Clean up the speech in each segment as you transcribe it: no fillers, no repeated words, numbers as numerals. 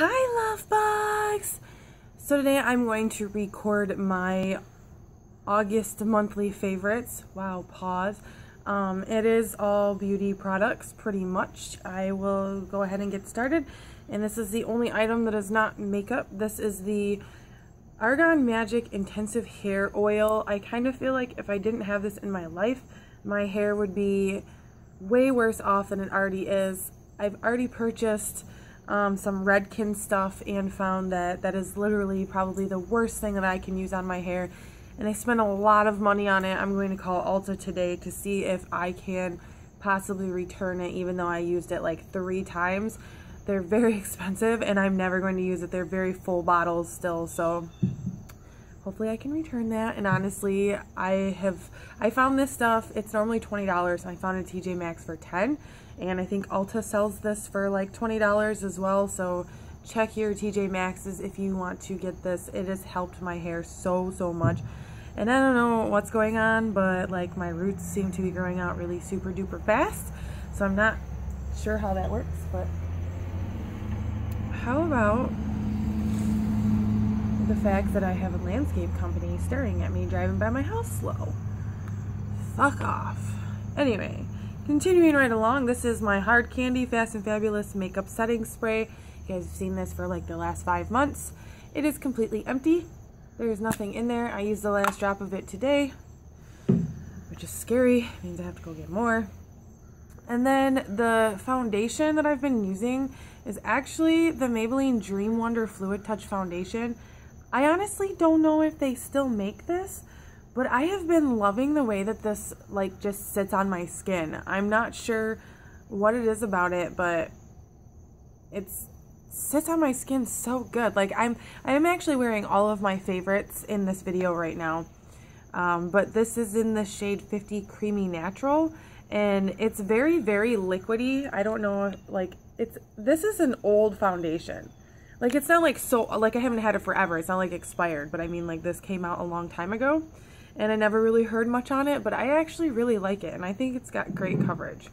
Hi, love bugs! So today I'm going to record my August monthly favorites. Wow, pause. It is all beauty products, pretty much. I will go ahead and get started. And this is the only item that is not makeup. This is the Argan Magic Intensive Hair Oil. I kind of feel like if I didn't have this in my life, my hair would be way worse off than it already is. I've already purchased some Redken stuff and found that that is literally probably the worst thing that I can use on my hair, and I spent a lot of money on it. I'm going to call Ulta today to see if I can possibly return it, even though I used it like 3 times. They're very expensive and I'm never going to use it. They're very full bottles still, so hopefully I can return that. And honestly, I found this stuff, it's normally $20, and I found it at TJ Maxx for $10. And I think Ulta sells this for like $20 as well, so check your TJ Maxx's if you want to get this. It has helped my hair so much. And I don't know what's going on, but like my roots seem to be growing out really super duper fast, so I'm not sure how that works. But how about the fact that I have a landscape company staring at me driving by my house slow? Fuck off. Anyway, continuing right along, this is my Hard Candy Fast and Fabulous Makeup Setting Spray. You guys have seen this for like the last 5 months. It is completely empty. There's nothing in there. I used the last drop of it today, which is scary. It means I have to go get more. And then the foundation that I've been using is actually the Maybelline Dream Wonder Fluid Touch Foundation. I honestly don't know if they still make this, but I have been loving the way that this like just sits on my skin. I'm not sure what it is about it, but it sits on my skin so good. Like I am actually wearing all of my favorites in this video right now. But this is in the shade 50 Creamy Natural, and it's very liquidy. I don't know, like this is an old foundation. Like it's not like I haven't had it forever. It's not like expired, but I mean like this came out a long time ago. And I never really heard much on it, but I actually really like it, and I think it's got great coverage.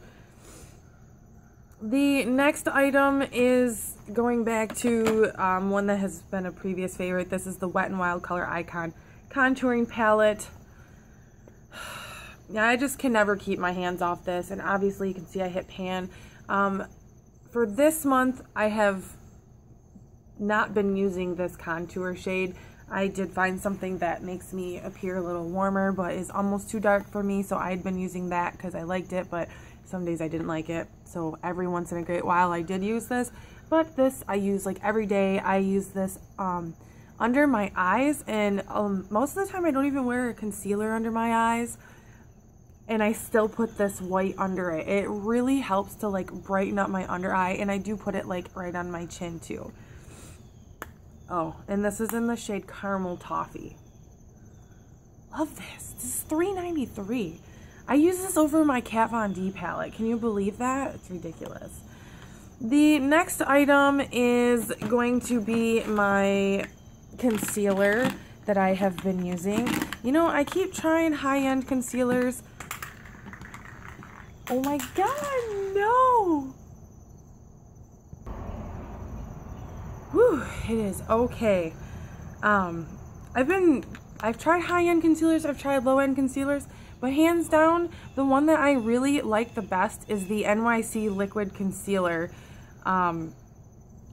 The next item is going back to one that has been a previous favorite. This is the Wet n Wild Color Icon Contouring Palette. Yeah, I just can never keep my hands off this, and obviously you can see I hit pan. For this month, I have not been using this contour shade. I did find something that makes me appear a little warmer, but is almost too dark for me, so I had been using that because I liked it, but some days I didn't like it. So every once in a great while I did use this, but this I use like every day. I use this under my eyes, and most of the time I don't even wear a concealer under my eyes, and I still put this white under it. It really helps to like brighten up my under eye, and I do put it like right on my chin too. Oh, and this is in the shade Caramel Toffee. Love this. This is $3.93. I use this over my Kat Von D palette. Can you believe that? It's ridiculous. The next item is going to be my concealer that I have been using. You know, I keep trying high-end concealers. Oh my god, no! Whew, it is okay. I've tried high-end concealers, I've tried low-end concealers, but hands down, the one that I really like the best is the NYC Liquid Concealer.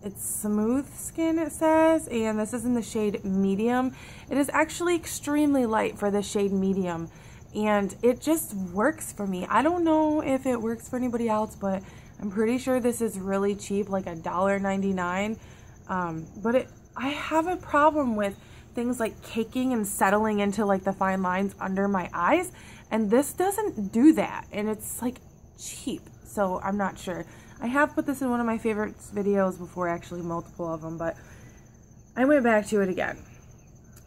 It's smooth skin, it says, and this is in the shade Medium. It is actually extremely light for the shade Medium, and it just works for me. I don't know if it works for anybody else, but I'm pretty sure this is really cheap, like $1.99. But I have a problem with things like caking and settling into like the fine lines under my eyes, and this doesn't do that, and it's like cheap, so I'm not sure. I have put this in one of my favorite videos before, actually multiple of them, but I went back to it again.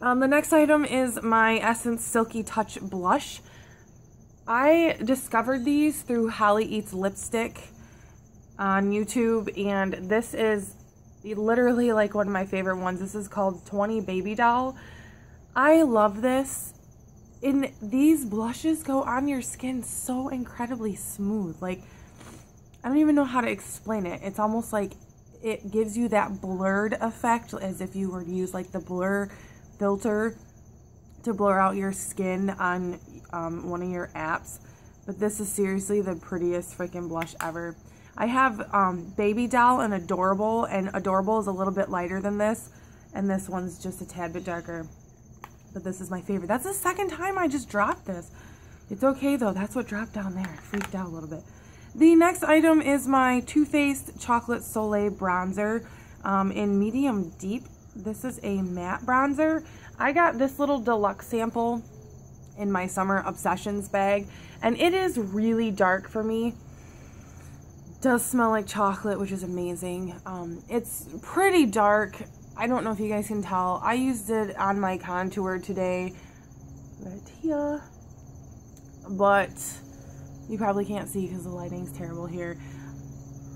The next item is my Essence Silky Touch Blush. I discovered these through Holly Eats Lipstick on YouTube, and this is literally like one of my favorite ones. This is called 20 Baby Doll. I love this. And these blushes go on your skin so incredibly smooth. Like, I don't even know how to explain it. It's almost like it gives you that blurred effect as if you were to use like the blur filter to blur out your skin on one of your apps. But this is seriously the prettiest freaking blush ever. I have Baby Doll and Adorable, and Adorable is a little bit lighter than this, and this one's just a tad bit darker. But this is my favorite. That's the second time I just dropped this. It's okay though, that's what dropped down there. I freaked out a little bit. The next item is my Too Faced Chocolate Soleil Bronzer in Medium Deep. This is a matte bronzer. I got this little deluxe sample in my Summer Obsessions bag, and it is really dark for me. Does smell like chocolate, which is amazing. It's pretty dark. I don't know if you guys can tell. I used it on my contour today, right here, but you probably can't see because the lighting's terrible here.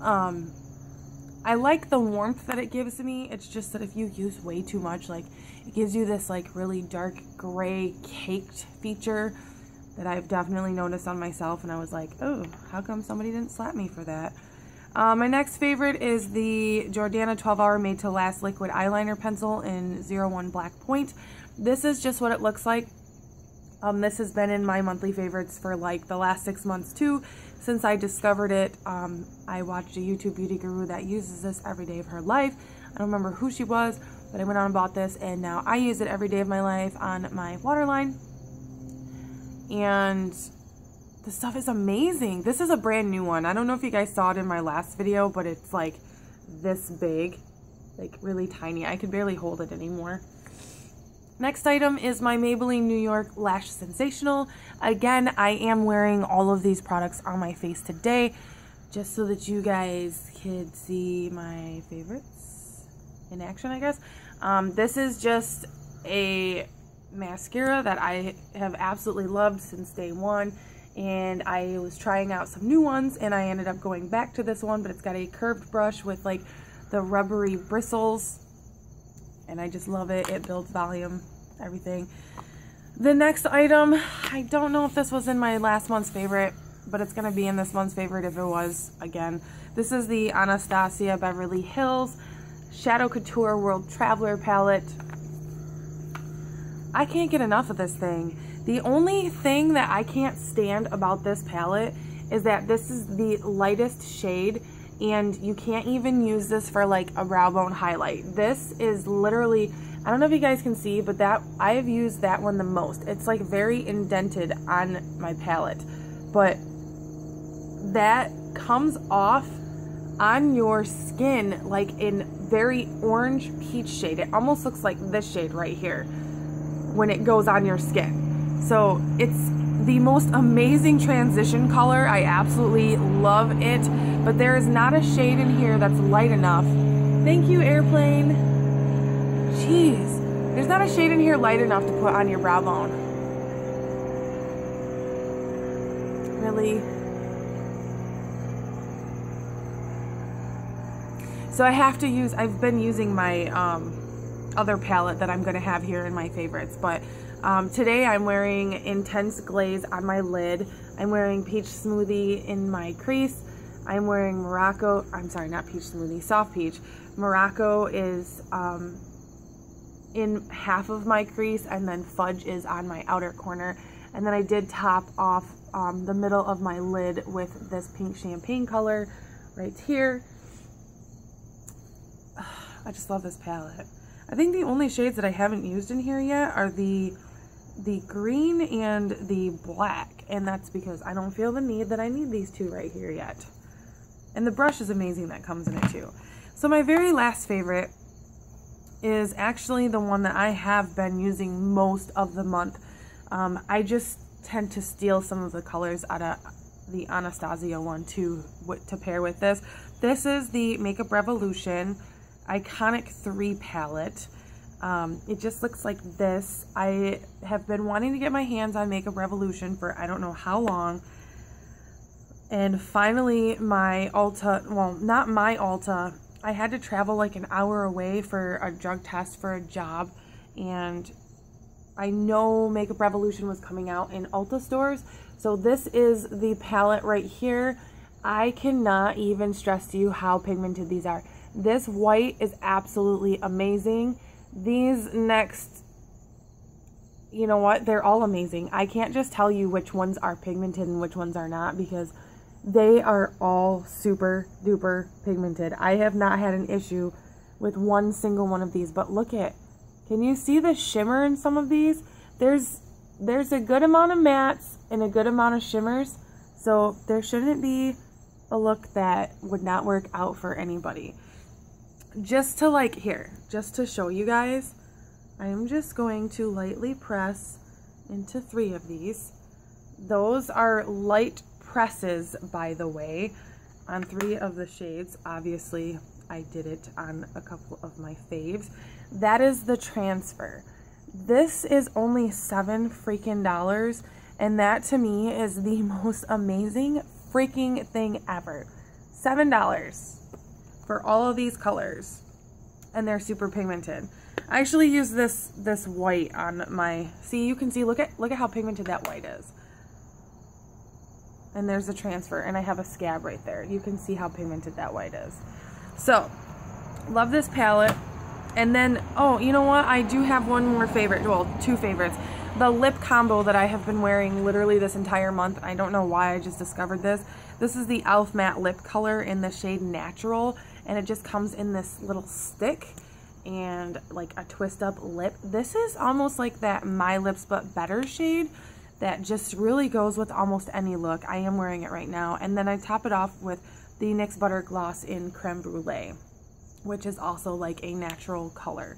I like the warmth that it gives me. It's just that if you use way too much, like, it gives you this like really dark gray caked feature that I've definitely noticed on myself, and I was like, oh, how come somebody didn't slap me for that? My next favorite is the Jordana 12 Hour Made to Last Liquid Eyeliner Pencil in 01 Black Point. This is just what it looks like. This has been in my monthly favorites for like the last 6 months too. Since I discovered it, I watched a YouTube beauty guru that uses this every day of her life. I don't remember who she was, but I went on and bought this, and now I use it every day of my life on my waterline. And the stuff is amazing. This is a brand new one. I don't know if you guys saw it in my last video, but it's like this big, like really tiny. I could barely hold it anymore. Next item is my Maybelline New York Lash Sensational. Again, I am wearing all of these products on my face today, just so that you guys could see my favorites in action, I guess. This is just a mascara that I have absolutely loved since day one, and I was trying out some new ones, and I ended up going back to this one, but it's got a curved brush with like the rubbery bristles, and I just love it. It builds volume, everything. The next item, I don't know if this was in my last month's favorite, but it's going to be in this month's favorite if it was again. This is the Anastasia Beverly Hills Shadow Couture World Traveler Palette. I can't get enough of this thing. The only thing that I can't stand about this palette is that this is the lightest shade, and you can't even use this for like a brow bone highlight. This is literally, I don't know if you guys can see, but that I have used that one the most. It's like very indented on my palette, but that comes off on your skin like in very orange peach shade. It almost looks like this shade right here when it goes on your skin. So it's the most amazing transition color. I absolutely love it, but there is not a shade in here that's light enough. Thank you, airplane. Jeez, there's not a shade in here light enough to put on your brow bone. Really? So I have to use, I've been using my other palette that I'm going to have here in my favorites, but today I'm wearing Intense Glaze on my lid. I'm wearing Peach Smoothie in my crease. I'm wearing Morocco, I'm sorry, not Peach Smoothie, Soft Peach. Morocco is in half of my crease, and then Fudge is on my outer corner. And then I did top off the middle of my lid with this pink champagne color right here. I just love this palette. I think the only shades that I haven't used in here yet are the green and the black, and that's because I don't feel the need that I need these two right here yet. And the brush is amazing that comes in it too. So my very last favorite is actually the one that I have been using most of the month. I just tend to steal some of the colors out of the Anastasia one to pair with this. This is the Makeup Revolution Iconic 3 palette. It just looks like this. I have been wanting to get my hands on Makeup Revolution for I don't know how long, and finally my Ulta, well, not my Ulta, I had to travel like an hour away for a drug test for a job, and I know Makeup Revolution was coming out in Ulta stores, so this is the palette right here. I cannot even stress to you how pigmented these are. This white is absolutely amazing. These next, you know what? They're all amazing. I can't just tell you which ones are pigmented and which ones are not because they are all super duper pigmented. I have not had an issue with one single one of these, but look at, can you see the shimmer in some of these? There's a good amount of mattes and a good amount of shimmers, so there shouldn't be a look that would not work out for anybody. Just to show you guys, I am just going to lightly press into 3 of these. Those are light presses, by the way, on 3 of the shades. Obviously, I did it on a couple of my faves. That is the transfer. This is only $7 freaking, and that to me is the most amazing freaking thing ever. $7 for all of these colors, and they're super pigmented. I actually use this white on my, see, you can see, look at how pigmented that white is. And there's the transfer, and I have a scab right there. You can see how pigmented that white is. So, love this palette. And then, oh, you know what? I do have one more favorite, well, 2 favorites. The lip combo that I have been wearing literally this entire month. I don't know why I just discovered this. This is the e.l.f. matte lip color in the shade Natural, and it just comes in this little stick and like a twist up lip. This is almost like that My Lips But Better shade that just really goes with almost any look. I am wearing it right now. And then I top it off with the NYX Butter Gloss in Creme Brulee, which is also like a natural color.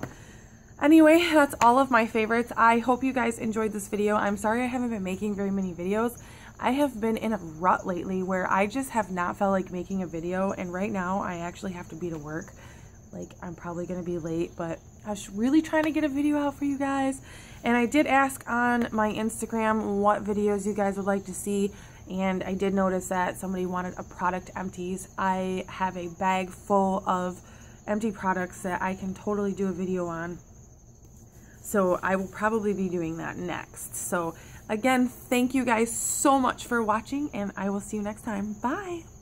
Anyway, that's all of my favorites. I hope you guys enjoyed this video. I'm sorry I haven't been making very many videos. I have been in a rut lately where I just have not felt like making a video, and right now I actually have to be to work. Like, I'm probably gonna be late, but I was really trying to get a video out for you guys. And I did ask on my Instagram what videos you guys would like to see, and I did notice that somebody wanted a product empties. I have a bag full of empty products that I can totally do a video on. So I will probably be doing that next. So again, thank you guys so much for watching, and I will see you next time. Bye.